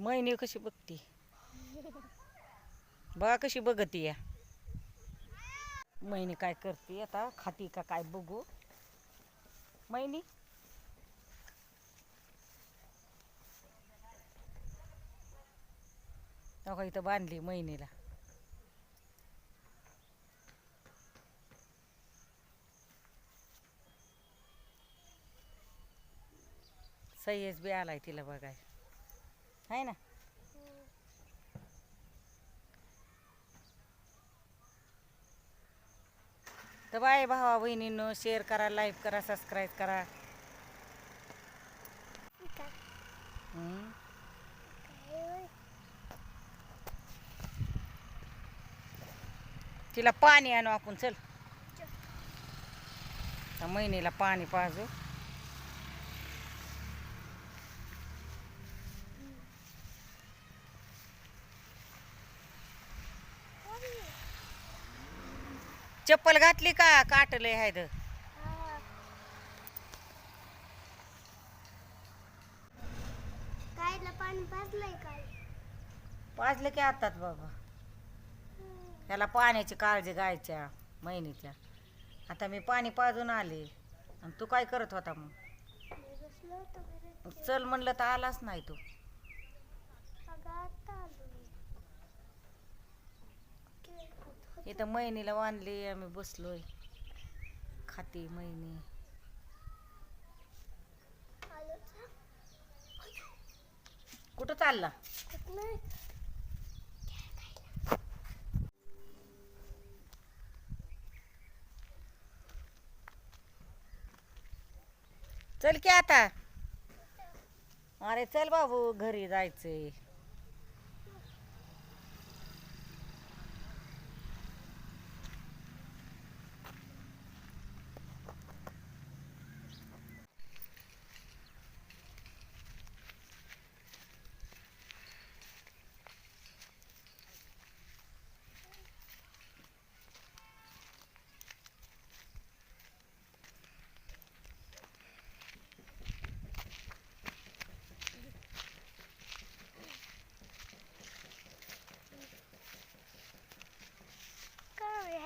मैनी कशी बघती बघा कशी बघती या मैनी काय करते आता खाती का काय बघू मैनी तेव्हा इथं बांधली मैनीला सय्यस बी आलाय तिला बघाय आहे ना तर बाय भावा बहिणींनो शेअर करा लाईक करा सबस्क्राईब करा तिला पाणी आणू आपण चल त्या महिनीला पाणी पाजू चप्पल घातली का काटले आहे पाणी पाजलंय काय पाजले की आतात बाबा त्याला पाण्याची काळजी घ्यायच्या महिनीच्या आता मी पाणी पाजून आले आणि तू काय करत होता मग चल म्हणलं तर आलाच नाही तू इथं महिनीला बांधली आम्ही बसलोय खाती महिनी कुठं चालला चल की आता अरे चल बाबू घरी जायचंय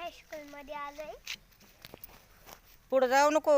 हायस्कूल मध्ये आलोय पुढं जाऊ नको